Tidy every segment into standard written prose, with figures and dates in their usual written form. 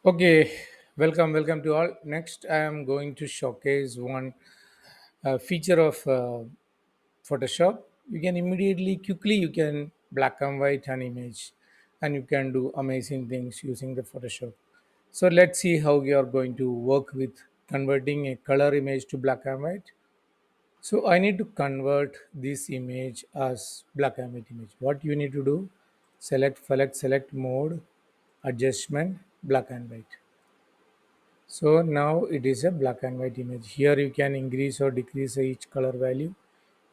Okay, welcome to all. Next, I am going to showcase one feature of Photoshop. You can quickly, you can black and white an image, and you can do amazing things using the Photoshop. So let's see how we are going to work with converting a color image to black and white. So I need to convert this image as black and white image. What you need to do? Select mode, adjustment, black and white. So now it is a black and white image. Here you can increase or decrease each color value.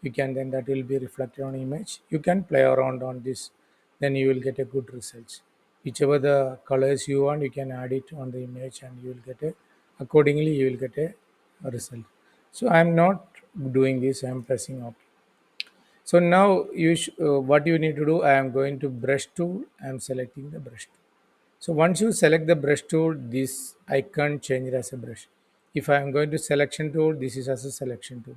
You can then that will be reflected on image. You can play around on this, then you will get a good results. Whichever the colors you want, you can add it on the image, and you will get a accordingly you will get a result. So I am not doing this. I am pressing OK. So now what you need to do. I am going to brush tool. I am selecting the brush tool. So once you select the brush tool, this icon changes as a brush. If I am going to selection tool, this is as a selection tool.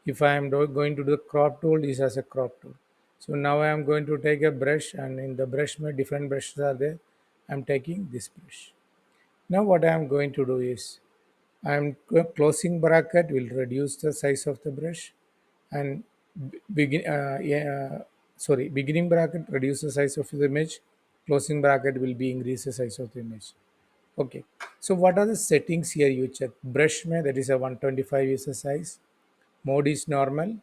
If I am going to do the crop tool, this is as a crop tool. So now I am going to take a brush, and in the brush, my different brushes are there. I am taking this brush. Now what I am going to do is I am closing bracket will reduce the size of the brush, and beginning bracket reduce the size of the image. Closing bracket will be increase the size of the image. Okay. So what are the settings here? You check brush mein, that is a 125 is the size. Mode is normal.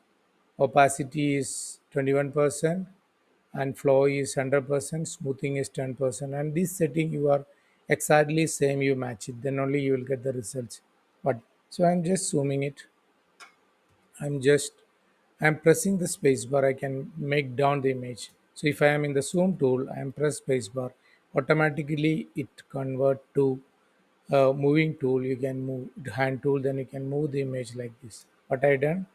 Opacity is 21%, and flow is 100%. Smoothing is 10%. And this setting you are exactly same. You match it, then only you will get the results. But so I'm just zooming it. I'm just I'm pressing the space bar. I can make down the image. So if I am in the zoom tool, I am press space bar. Automatically it convert to moving tool. You can move the hand tool, then you can move the image like this. What I done,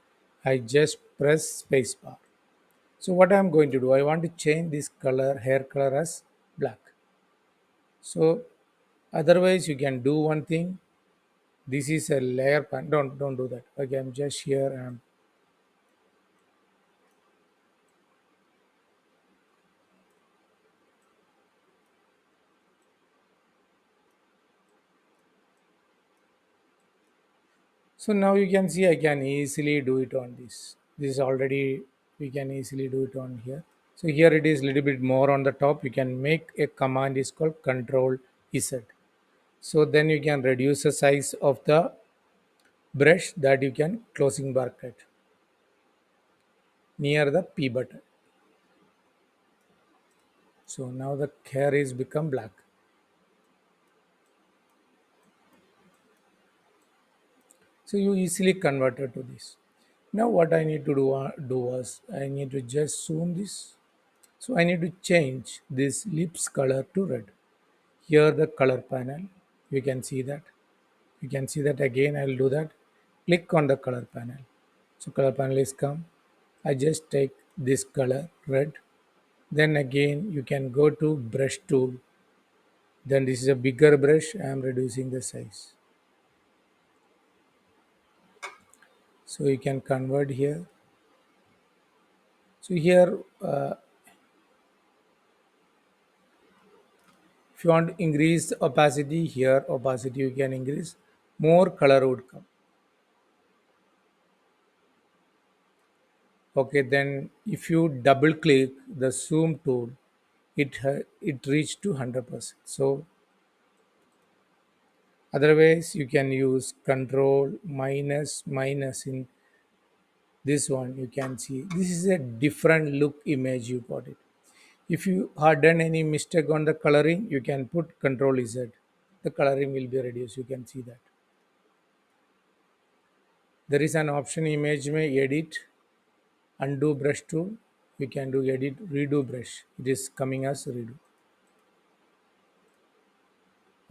I just press space bar. So what I'm going to do, I want to change this color, hair color as black. So otherwise you can do one thing. This is a layer pan. Don't do that. Okay, I'm just here and so now you can see I can easily do it on this. This is already we can easily do it on here. So here it is little bit more on the top. You can make a command is called Control Z. So then you can reduce the size of the brush that you can closing bracket near the P button. So now the hair is become black. So you easily converted to this. Now what I need to do was I need to just zoom this. So I need to change this lips color to red. Here the color panel, you can see that. You can see that again. I will do that. Click on the color panel. So color panel is come. I just take this color red. Then again you can go to brush tool. Then this is a bigger brush. I am reducing the size. So you can convert here. So here, if you want to increase the opacity, here opacity you can increase. More color would come. Okay, then if you double click the zoom tool, it reached to 100%. So otherwise you can use control minus in this one. You can see this is a different look image you got it. If you had done any mistake on the coloring, you can put control Z. The coloring will be reduced. You can see that. There is an option image may edit, undo brush tool. We can do edit, redo brush. It is coming as redo.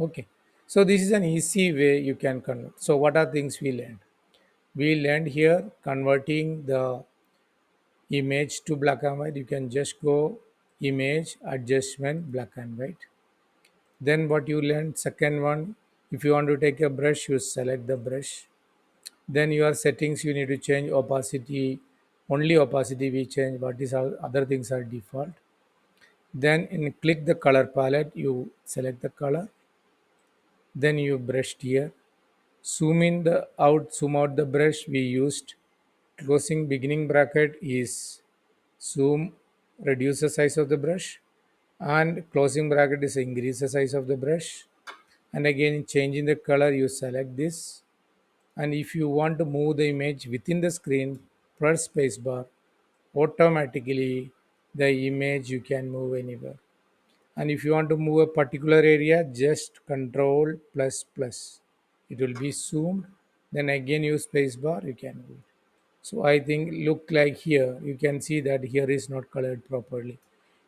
Okay. So this is an easy way you can convert. So what are things we learned? We learned here converting the image to black and white. You can just go image adjustment black and white. Then what you learned second one, if you want to take a brush, you select the brush. Then your settings you need to change opacity. Only opacity we change. What is all other things are default. Then in click the color palette, you select the color. then you brushed here. Zoom out the brush we used. Closing beginning bracket is zoom, reduce the size of the brush, and closing bracket is increase the size of the brush. And again, changing the color, you select this. And if you want to move the image within the screen, press spacebar. Automatically, the image you can move anywhere. And if you want to move a particular area, just control plus plus. It will be zoomed. Then again use spacebar, you can move it. So I think look like here, you can see that here is not colored properly.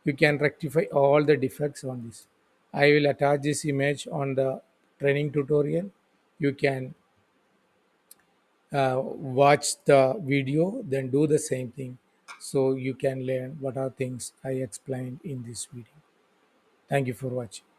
You can rectify all the defects on this. I will attach this image on the training tutorial. You can watch the video, then do the same thing. So you can learn what are things I explained in this video. Thank you for watching.